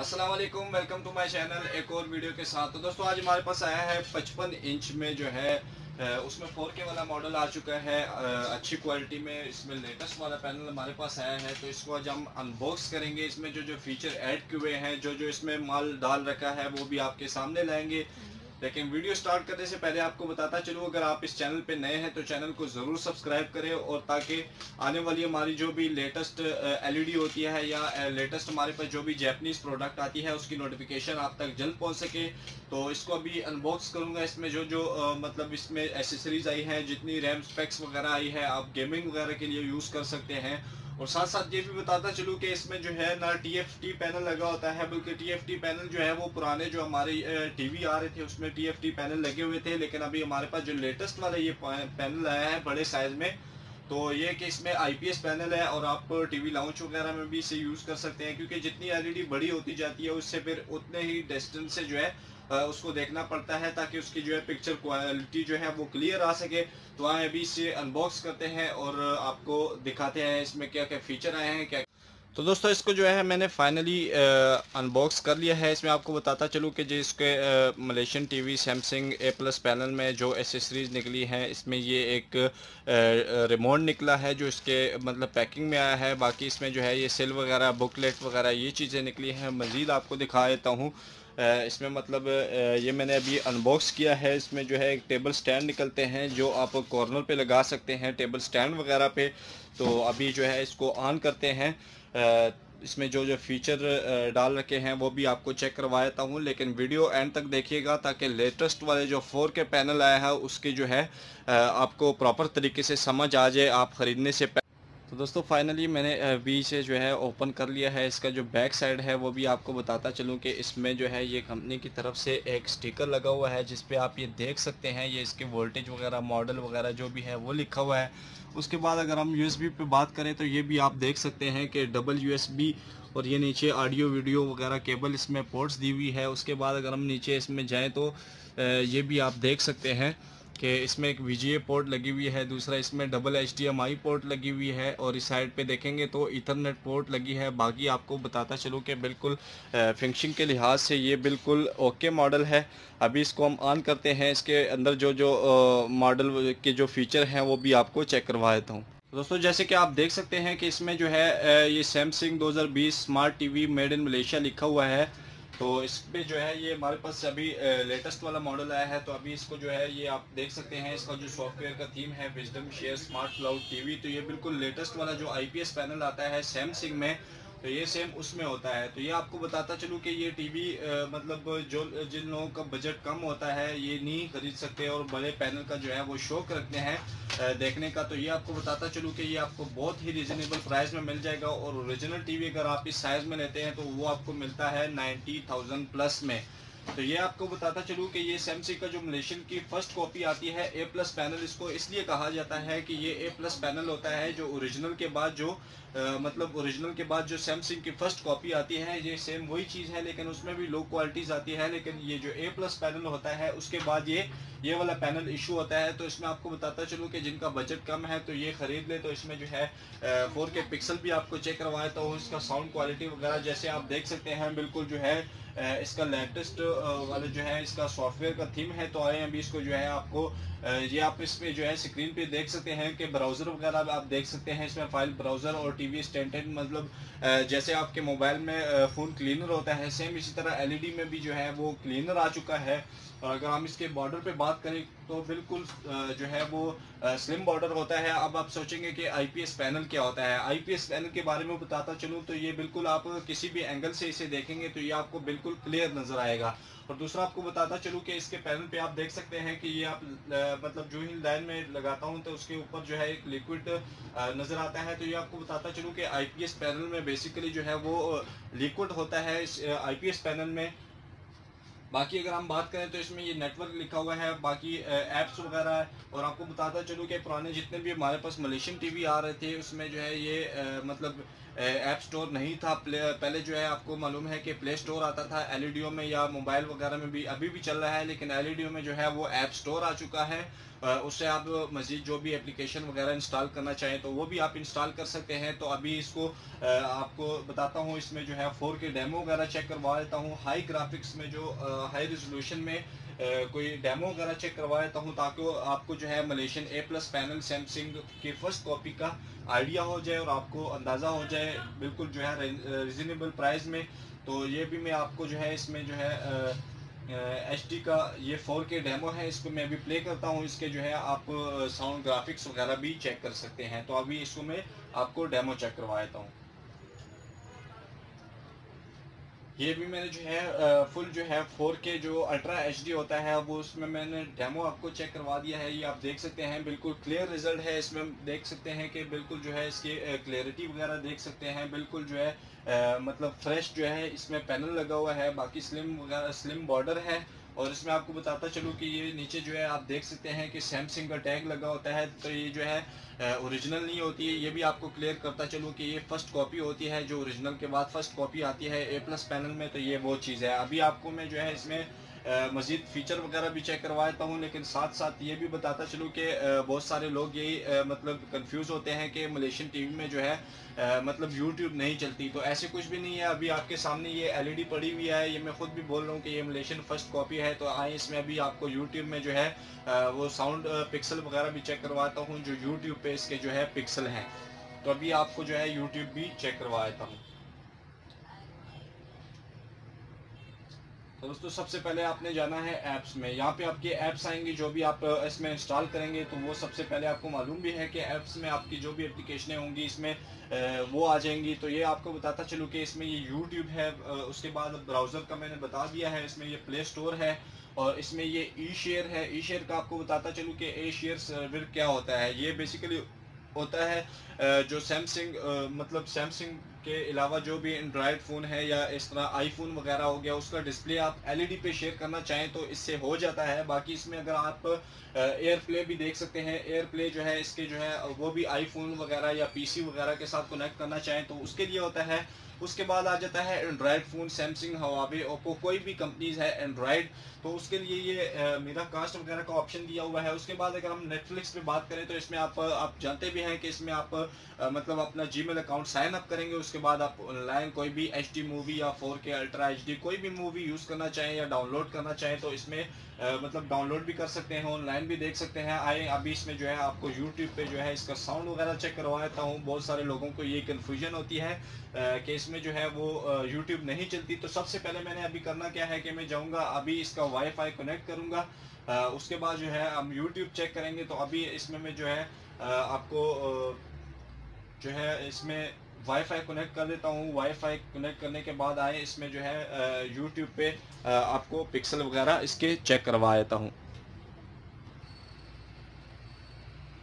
अस्सलाम वालेकुम, welcome to my channel एक और वीडियो के साथ। तो दोस्तों आज हमारे पास आया है 55 इंच में जो है उसमें 4K वाला मॉडल आ चुका है अच्छी क्वालिटी में। इसमें लेटेस्ट वाला पैनल हमारे पास आया है, तो इसको आज हम अनबॉक्स करेंगे। इसमें जो जो फीचर ऐड किए हुए हैं, जो जो इसमें माल डाल रखा है, वो भी आपके सामने लाएंगे। लेकिन वीडियो स्टार्ट करने से पहले आपको बताता चलूँ, अगर आप इस चैनल पे नए हैं तो चैनल को ज़रूर सब्सक्राइब करें, और ताकि आने वाली हमारी जो भी लेटेस्ट एलईडी होती है या लेटेस्ट हमारे पास जो भी जैपनीज़ प्रोडक्ट आती है उसकी नोटिफिकेशन आप तक जल्द पहुंच सके। तो इसको अभी अनबॉक्स करूंगा। इसमें जो जो मतलब इसमें एसेसरीज आई है, जितनी रैम स्पेक्स वगैरह आई है, आप गेमिंग वगैरह के लिए यूज़ कर सकते हैं। और साथ साथ ये भी बताता चलूँ कि इसमें जो है ना टीएफटी पैनल लगा होता है, बल्कि टीएफटी पैनल जो है वो पुराने जो हमारे टीवी आ रहे थे उसमें टीएफटी पैनल लगे हुए थे। लेकिन अभी हमारे पास जो लेटेस्ट वाला ये पैनल आया है बड़े साइज में, तो ये कि इसमें आईपीएस पैनल है और आप टीवी लाउंज वगैरह में भी इसे यूज़ कर सकते हैं। क्योंकि जितनी एलईडी बड़ी होती जाती है उससे फिर उतने ही डिस्टेंस से जो है उसको देखना पड़ता है, ताकि उसकी जो है पिक्चर क्वालिटी जो है वो क्लियर आ सके। तो आए अभी इसे अनबॉक्स करते हैं और आपको दिखाते हैं इसमें क्या क्या फीचर आए हैं क्या। तो दोस्तों इसको जो है मैंने फाइनली अनबॉक्स कर लिया है। इसमें आपको बताता चलूँ कि जो इसके Malaysian TV Samsung A plus panel में जो एसेसरीज निकली हैं, इसमें ये एक रिमोट निकला है जो इसके मतलब पैकिंग में आया है। बाकी इसमें जो है ये सेल वगैरह, बुकलेट वगैरह ये चीज़ें निकली हैं। मज़ीद आपको दिखा देता हूँ। इसमें मतलब ये मैंने अभी अनबॉक्स किया है। इसमें जो है एक टेबल स्टैंड निकलते हैं जो आप कॉर्नर पे लगा सकते हैं, टेबल स्टैंड वगैरह पे। तो अभी जो है इसको ऑन करते हैं। इसमें जो जो फीचर डाल रखे हैं वो भी आपको चेक करवा देता हूँ, लेकिन वीडियो एंड तक देखिएगा ताकि लेटेस्ट वाले जो 4K पैनल आया है उसकी जो है आपको प्रॉपर तरीके से समझ आ जाए आप ख़रीदने से पहले। तो दोस्तों फाइनली मैंने बी से जो है ओपन कर लिया है। इसका जो बैक साइड है वो भी आपको बताता चलूँ कि इसमें जो है ये कंपनी की तरफ से एक स्टिकर लगा हुआ है, जिस पे आप ये देख सकते हैं ये इसके वोल्टेज वगैरह, मॉडल वगैरह जो भी है वो लिखा हुआ है। उसके बाद अगर हम यूएसबी पे बात करें तो ये भी आप देख सकते हैं कि डबल यूएसबी, और ये नीचे ऑडियो वीडियो वगैरह केबल इसमें पोर्ट्स दी हुई है। उसके बाद अगर हम नीचे इसमें जाएँ तो ये भी आप देख सकते हैं कि इसमें एक VGA पोर्ट लगी हुई है, दूसरा इसमें डबल HDMI पोर्ट लगी हुई है, और इस साइड पे देखेंगे तो ईथरनेट पोर्ट लगी है। बाकी आपको बताता चलूँ कि बिल्कुल फिनिशिंग के लिहाज से ये बिल्कुल ओके मॉडल है। अभी इसको हम ऑन करते हैं। इसके अंदर जो जो मॉडल के जो फीचर हैं वो भी आपको चेक करवा देता हूँ। दोस्तों जैसे कि आप देख सकते हैं कि इसमें जो है ये Samsung 2020 smart TV made in Malaysia लिखा हुआ है। तो इस पे जो है ये हमारे पास अभी लेटेस्ट वाला मॉडल आया है। तो अभी इसको जो है ये आप देख सकते हैं, इसका जो सॉफ्टवेयर का थीम है wisdom share smart cloud TV. तो ये बिल्कुल लेटेस्ट वाला जो आईपीएस पैनल आता है सैमसंग में, तो ये सेम उसमें होता है। तो ये आपको बताता चलूँ कि ये टीवी मतलब जो जिन लोगों का बजट कम होता है ये नहीं खरीद सकते और बड़े पैनल का जो है वो शौक रखते हैं देखने का, तो ये आपको बताता चलूँ कि ये आपको बहुत ही रिजनेबल प्राइस में मिल जाएगा। और ओरिजिनल टीवी अगर आप इस साइज़ में लेते हैं तो वो आपको मिलता है 90,000 प्लस में। तो ये आपको बताता चलूँ कि ये सैमसंग का जो मलेशियन की फर्स्ट कॉपी आती है ए प्लस पैनल, इसको इसलिए कहा जाता है कि ये ए प्लस पैनल होता है जो ओरिजिनल के बाद जो मतलब ओरिजिनल के बाद जो सैमसंग की फर्स्ट कॉपी आती है ये सेम वही चीज़ है, लेकिन उसमें भी लो क्वालिटीज़ आती है। लेकिन ये जो ए प्लस पैनल होता है उसके बाद ये वाला पैनल इशू होता है। तो इसमें आपको बताता चलूँ कि जिनका बजट कम है तो ये ख़रीद ले। तो इसमें जो है 4K पिक्सल भी आपको चेक करवाया था, इसका साउंड क्वालिटी वगैरह जैसे आप देख सकते हैं बिल्कुल जो है इसका लेटेस्ट वाला जो है इसका सॉफ्टवेयर का थीम है। तो आए अभी इसको जो है आपको ये आप इसमें जो है स्क्रीन पे देख सकते हैं कि ब्राउज़र वगैरह आप देख सकते हैं। इसमें फाइल ब्राउज़र और टीवी स्टैंडर्ड मतलब जैसे आपके मोबाइल में फ़ोन क्लीनर होता है, सेम इसी तरह एलईडी में भी जो है वो क्लीनर आ चुका है। और अगर हम इसके बॉर्डर पे बात करें तो बिल्कुल जो है वो स्लिम बॉर्डर होता है। अब आप सोचेंगे कि आईपीएस पैनल क्या होता है। आईपीएस पैनल के बारे में बताता चलूँ तो ये बिल्कुल आप किसी भी एंगल से इसे देखेंगे तो ये आपको बिल्कुल क्लियर नज़र आएगा। और दूसरा आपको बताता चलूँ कि इसके पैनल पे आप देख सकते हैं कि ये आप मतलब जो ही लाइन में लगाता हूँ तो उसके ऊपर जो है एक लिक्विड नज़र आता है। तो ये आपको बताता चलूँ कि आईपीएस पैनल में बेसिकली जो है वो लिक्विड होता है इस आईपीएस पैनल में। बाकी अगर हम बात करें तो इसमें ये नेटवर्क लिखा हुआ है, बाकी ऐप्स वगैरह है। और आपको बताता चलूँ कि पुराने जितने भी हमारे पास मलेशियन टीवी आ रहे थे उसमें जो है ये मतलब ऐप स्टोर नहीं था। पहले जो है आपको मालूम है कि प्ले स्टोर आता था एलईडीओ में या मोबाइल वगैरह में भी, अभी भी चल रहा है, लेकिन एलईडीओ में जो है वो ऐप स्टोर आ चुका है। उससे आप मज़ीद जो भी एप्लीकेशन वगैरह इंस्टॉल करना चाहें तो वो भी आप इंस्टॉल कर सकते हैं। तो अभी इसको आपको बताता हूँ, इसमें जो है 4K डेमो वगैरह चेक करवा देता हूँ, हाई ग्राफिक्स में जो हाई रेजोल्यूशन में कोई डेमो वगैरह चेक करवा देता हूँ, ताकि आपको जो है मलेशियन A+ पैनल सैमसंग की फर्स्ट कॉपी का आइडिया हो जाए और आपको अंदाज़ा हो जाए बिल्कुल जो है रिजनेबल प्राइस में। तो ये भी मैं आपको जो है इसमें जो है HD का ये 4K डेमो है, इसको मैं अभी प्ले करता हूँ। इसके जो है आप साउंड ग्राफिक्स वगैरह भी चेक कर सकते हैं। तो अभी इसको मैं आपको डेमो चेक करवा देता हूँ। ये भी मैंने जो है फुल जो है 4K जो अल्ट्रा HD होता है वो उसमें मैंने डेमो आपको चेक करवा दिया है। ये आप देख सकते हैं बिल्कुल क्लियर रिजल्ट है। इसमें देख सकते हैं कि बिल्कुल जो है इसकी क्लियरिटी वगैरह देख सकते हैं, बिल्कुल जो है मतलब फ्रेश जो है इसमें पैनल लगा हुआ है, बाकी स्लिम वगैरह स्लिम बॉर्डर है। और इसमें आपको बताता चलूँ कि ये नीचे जो है आप देख सकते हैं कि सैमसंग का टैग लगा होता है, तो ये जो है ओरिजिनल नहीं होती है। ये भी आपको क्लियर करता चलूँ कि ये फर्स्ट कॉपी होती है, जो ओरिजिनल के बाद फर्स्ट कॉपी आती है A+ पैनल में। तो ये वो चीज़ है। अभी आपको मैं जो है इसमें मज़ीद फीचर वगैरह भी चेक करवाता हूँ, लेकिन साथ साथ ये भी बताता चलूँ कि बहुत सारे लोग यही मतलब कंफ्यूज होते हैं कि मलेशियन टीवी में जो है मतलब यूट्यूब नहीं चलती। तो ऐसे कुछ भी नहीं है। अभी आपके सामने ये LED पड़ी हुई है, ये मैं खुद भी बोल रहा हूँ कि ये मलेशियन फर्स्ट कॉपी है। तो आए इसमें अभी आपको यूट्यूब में जो है वो साउंड पिक्सल वगैरह भी चेक करवाता हूँ, जो यूट्यूब पे इसके जो है पिक्सल हैं। तो अभी आपको जो है यूट्यूब भी चेक करवा देता हूँ। तो दोस्तों सबसे पहले आपने जाना है ऐप्स में। यहाँ पे आपके ऐप्स आएंगी, जो भी आप इसमें इंस्टॉल करेंगे तो वो सबसे पहले आपको मालूम भी है कि ऐप्स में आपकी जो भी एप्लीकेशनें होंगी इसमें वो आ जाएंगी। तो ये आपको बताता चलूँ कि इसमें ये यूट्यूब है, उसके बाद ब्राउज़र का मैंने बता दिया है, इसमें ये प्ले स्टोर है, और इसमें ये ई शेयर है। ई शेयर का आपको बताता चलूँ कि ए शेयर सर्वर क्या होता है। ये बेसिकली होता है जो सैमसंग मतलब सैमसंग के अलावा जो भी एंड्रॉयड फ़ोन है या इस तरह आईफोन वगैरह हो गया, उसका डिस्प्ले आप LED पे शेयर करना चाहें तो इससे हो जाता है। बाकी इसमें अगर आप एयर प्ले भी देख सकते हैं, एयर प्ले जो है इसके जो है वो भी आईफोन वगैरह या PC वगैरह के साथ कनेक्ट करना चाहें तो उसके लिए होता है। उसके बाद आ जाता है Android phone, Samsung, Huawei, Oppo, कोई भी कंपनीज है एंड्रॉयड, तो उसके लिए ये मेरा कास्ट वगैरह का ऑप्शन दिया हुआ है। उसके बाद अगर हम नेटफ्लिक्स पे बात करें तो इसमें आप जानते भी हैं कि इसमें आप मतलब अपना जीमेल अकाउंट साइन अप करेंगे, उसके बाद आप ऑनलाइन कोई भी HD मूवी या 4K अल्ट्रा HD कोई भी मूवी यूज़ करना चाहें या डाउनलोड करना चाहें तो इसमें मतलब डाउनलोड भी कर सकते हैं, ऑनलाइन भी देख सकते हैं। आए अभी इसमें जो है आपको यूट्यूब पे जो है इसका साउंड वगैरह चेक करवा देता हूँ। बहुत सारे लोगों को ये कन्फ्यूजन होती है कि इसमें जो है वो यूट्यूब नहीं चलती। तो सबसे पहले मैंने अभी करना क्या है कि मैं जाऊँगा अभी इसका वाईफाई कनेक्ट करूँगा, उसके बाद जो है हम यूट्यूब चेक करेंगे। तो अभी इसमें मैं जो है आपको जो है इसमें वाईफाई कनेक्ट कर देता हूँ। वाईफाई कनेक्ट करने के बाद आए इसमें जो है यूट्यूब पे आपको पिक्सल वगैरह इसके चेक करवा देता हूँ।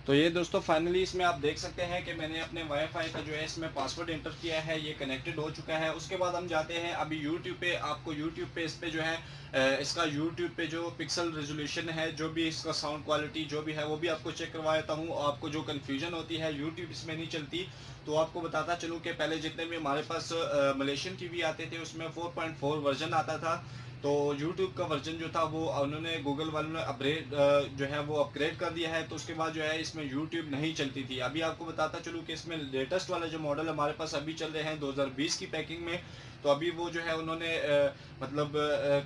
तो ये दोस्तों फाइनली इसमें आप देख सकते हैं कि मैंने अपने वाईफाई का जो है इसमें पासवर्ड एंटर किया है, ये कनेक्टेड हो चुका है। उसके बाद हम जाते हैं अभी यूट्यूब पे। आपको यूट्यूब पे इस पे जो है इसका यूट्यूब पे जो पिक्सल रेजोल्यूशन है, जो भी इसका साउंड क्वालिटी जो भी है वो भी आपको चेक करवा देता हूँ। आपको जो कन्फ्यूजन होती है यूट्यूब इसमें नहीं चलती, तो आपको बताता चलूँ कि पहले जितने भी हमारे पास मलेशियन TV आते थे उसमें 4.4 वर्जन आता था। तो YouTube का वर्जन जो था वो उन्होंने गूगल वालों ने अपग्रेड जो है वो अपग्रेड कर दिया है। तो उसके बाद जो है इसमें YouTube नहीं चलती थी। अभी आपको बताता चलूँ कि इसमें लेटेस्ट वाला जो मॉडल हमारे पास अभी चल रहे हैं 2020 की पैकिंग में, तो अभी वो जो है उन्होंने मतलब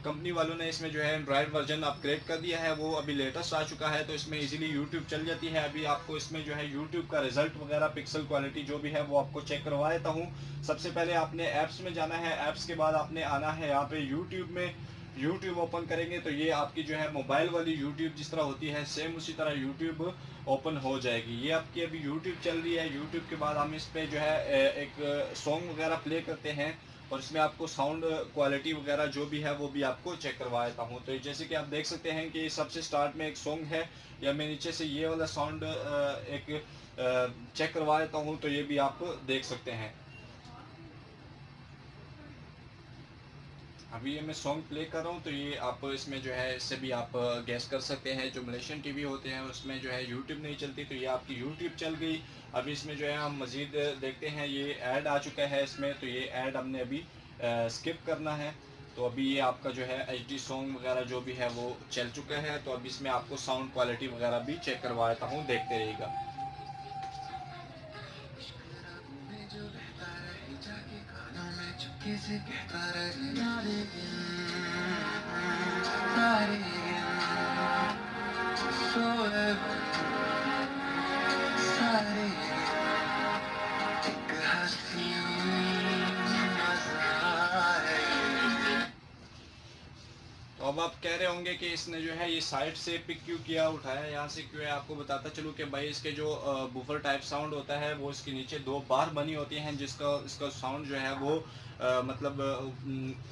कंपनी वालों ने इसमें जो है एंड्रॉयड वर्जन अपग्रेड कर दिया है, वो अभी लेटेस्ट आ चुका है। तो इसमें इजीली यूट्यूब चल जाती है। अभी आपको इसमें जो है यूट्यूब का रिजल्ट वगैरह पिक्सल क्वालिटी जो भी है वो आपको चेक करवा देता हूँ। सबसे पहले आपने ऐप्स में जाना है, ऐप्स के बाद आपने आना है यहाँ पे यूट्यूब में। यूट्यूब ओपन करेंगे तो ये आपकी जो है मोबाइल वाली यूट्यूब जिस तरह होती है सेम उसी तरह यूट्यूब ओपन हो जाएगी। ये आपकी अभी यूट्यूब चल रही है। यूट्यूब के बाद हम इस पे जो है एक सॉन्ग वगैरह प्ले करते हैं और इसमें आपको साउंड क्वालिटी वगैरह जो भी है वो भी आपको चेक करवा देता हूँ। तो जैसे कि आप देख सकते हैं कि सबसे स्टार्ट में एक सॉन्ग है, या मैं नीचे से ये वाला साउंड एक चेक करवा देता हूँ, तो ये भी आप देख सकते हैं। अभी ये मैं सॉन्ग प्ले कर रहा हूँ, तो ये आप इसमें जो है इससे भी आप गैस कर सकते हैं। जो मलेशियन टीवी होते हैं उसमें जो है यूट्यूब नहीं चलती, तो ये आपकी यूट्यूब चल गई। अभी इसमें जो है हम मज़ीद देखते हैं, ये ऐड आ चुका है इसमें, तो ये ऐड हमने अभी स्किप करना है। तो अभी ये आपका जो है HD सॉन्ग वगैरह जो भी है वो चल चुका है। तो अभी इसमें आपको साउंड क्वालिटी वगैरह भी चेक करवाता हूँ, देखते रहिएगा। तो अब आप कह रहे होंगे कि इसने जो है ये साइड से पिक क्यों किया, उठाया यहाँ से क्यों है। आपको बताता चलूँ कि भाई इसके जो बूफर टाइप साउंड होता है वो इसके नीचे 2 बार बनी होती हैं, जिसका इसका साउंड जो है वो मतलब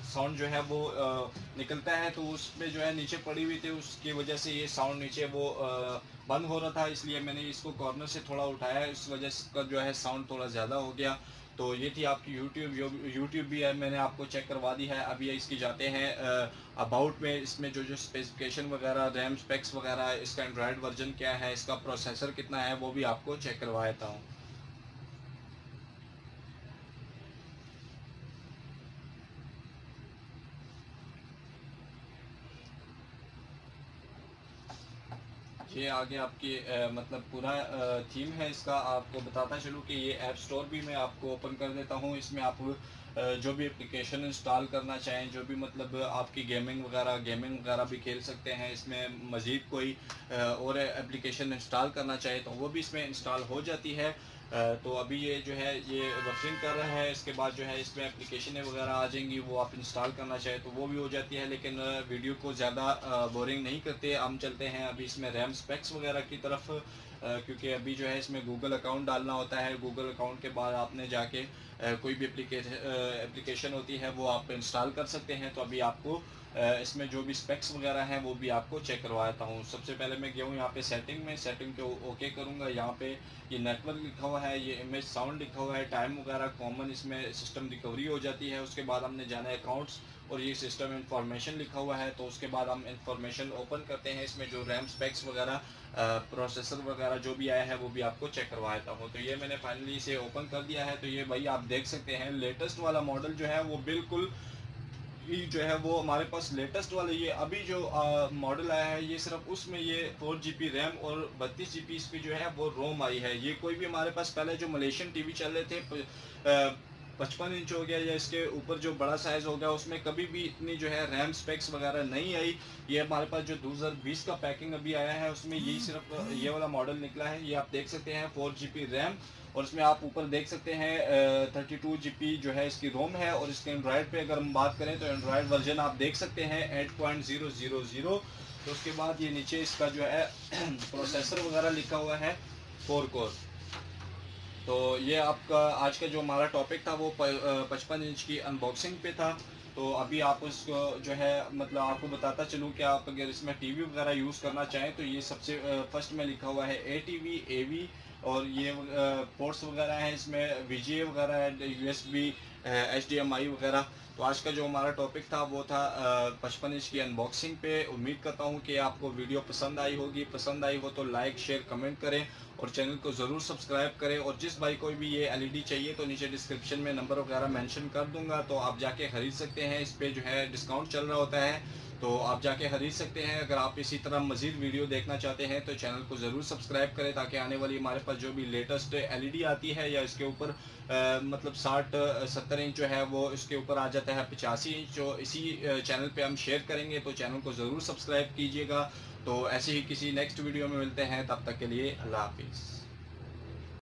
साउंड जो है वो निकलता है। तो उसमें जो है नीचे पड़ी हुई थी, उसकी वजह से ये साउंड नीचे वो बंद हो रहा था, इसलिए मैंने इसको कॉर्नर से थोड़ा उठाया, इस वजह से जो है साउंड थोड़ा ज़्यादा हो गया। तो ये थी आपकी यूट्यूब भी है, मैंने आपको चेक करवा दी है। अभी इसकी जाते हैं अबाउट में, इसमें जो स्पेसिफिकेशन वगैरह, रैम स्पेक्स वगैरह, इसका एंड्रॉयड वर्जन क्या है, इसका प्रोसेसर कितना है, वो भी आपको चेक करवा देता हूँ। ये आगे आपकी मतलब पूरा थीम है इसका। आपको बताता चलूँ कि ये ऐप स्टोर भी मैं आपको ओपन कर देता हूँ। इसमें आप जो भी एप्लीकेशन इंस्टॉल करना चाहें, जो भी मतलब आपकी गेमिंग वगैरह भी खेल सकते हैं। इसमें मज़ीद कोई और एप्लीकेशन इंस्टॉल करना चाहे तो वो भी इसमें इंस्टॉल हो जाती है। तो अभी ये जो है ये बफरिंग कर रहा है, इसके बाद जो है इसमें एप्लीकेशनें वगैरह आ जाएंगी, वो आप इंस्टॉल करना चाहे तो वो भी हो जाती है। लेकिन वीडियो को ज़्यादा बोरिंग नहीं करते, हम चलते हैं अभी इसमें रैम स्पेक्स वगैरह की तरफ। क्योंकि अभी जो है इसमें गूगल अकाउंट डालना होता है। गूगल अकाउंट के बाद आपने जाके कोई भी एप्लीकेशन होती है वो आप इंस्टॉल कर सकते हैं। तो अभी आपको इसमें जो भी स्पेक्स वगैरह हैं वो भी आपको चेक करवाता हूँ। सबसे पहले मैं गया हूँ यहाँ पे सेटिंग के ओके करूँगा। यहाँ पे ये नेटवर्क लिखा हुआ है, ये इमेज साउंड लिखा हुआ है, टाइम वगैरह कॉमन इसमें सिस्टम रिकवरी हो जाती है। उसके बाद हमने जाना है अकाउंट्स और ये सिस्टम इंफॉर्मेशन लिखा हुआ है। तो उसके बाद हम इंफॉर्मेशन ओपन करते हैं, इसमें जो रैम स्पेक्स वगैरह प्रोसेसर वगैरह जो भी आया है वो भी आपको चेक करवा देता हूँ। तो ये मैंने फाइनली इसे ओपन कर दिया है। तो ये भाई आप देख सकते हैं लेटेस्ट वाला मॉडल जो है वो बिल्कुल जो है वो हमारे पास लेटेस्ट वाला ये अभी जो मॉडल आया है, ये सिर्फ उसमें ये 4 GB रैम और 32 GB इसकी जो है वो रोम आई है। ये कोई भी हमारे पास पहले जो मलेशियन टीवी चल रहे थे 55 इंच हो गया या इसके ऊपर जो बड़ा साइज हो गया, उसमें कभी भी इतनी जो है रैम स्पेक्स वगैरह नहीं आई। ये हमारे पास जो 2020 का पैकिंग अभी आया है उसमें यही सिर्फ ये वाला मॉडल निकला है। ये आप देख सकते हैं 4 GB रैम और इसमें आप ऊपर देख सकते हैं 32 GB जो है इसकी रोम है। और इसके एंड्रॉयड पे अगर हम बात करें तो एंड्रॉयड वर्जन आप देख सकते हैं 8.000। तो उसके बाद ये नीचे इसका जो है प्रोसेसर वगैरह लिखा हुआ है 4 कोर। तो ये आपका आज का जो हमारा टॉपिक था वो 55 इंच की अनबॉक्सिंग पे था। तो अभी आप उसको जो है मतलब आपको बताता चलूँ कि आप अगर इसमें टीवी वगैरह यूज़ करना चाहें तो ये सबसे फर्स्ट में लिखा हुआ है ATV AV। और ये पोर्ट्स वगैरह हैं, इसमें VGA वगैरह है, USB HDMI वगैरह। तो आज का जो हमारा टॉपिक था वो था 55 इंच की अनबॉक्सिंग पे। उम्मीद करता हूँ कि आपको वीडियो पसंद आई होगी। पसंद आई हो तो लाइक शेयर कमेंट करें और चैनल को ज़रूर सब्सक्राइब करें। और जिस भाई को भी ये LED चाहिए तो नीचे डिस्क्रिप्शन में नंबर वगैरह मेंशन कर दूंगा, तो आप जाके खरीद सकते हैं। इस पे जो है डिस्काउंट चल रहा होता है, तो आप जाके खरीद सकते हैं। अगर आप इसी तरह मज़ीद वीडियो देखना चाहते हैं तो चैनल को ज़रूर सब्सक्राइब करें, ताकि आने वाली हमारे पास जो भी लेटेस्ट LED आती है या इसके ऊपर मतलब 60-70 इंच जो है वो इसके ऊपर आ जाता है 85 इंच, जो इसी चैनल पे हम शेयर करेंगे। तो चैनल को ज़रूर सब्सक्राइब कीजिएगा। तो ऐसे ही किसी नेक्स्ट वीडियो में मिलते हैं, तब तक के लिए अल्लाह हाफिज़।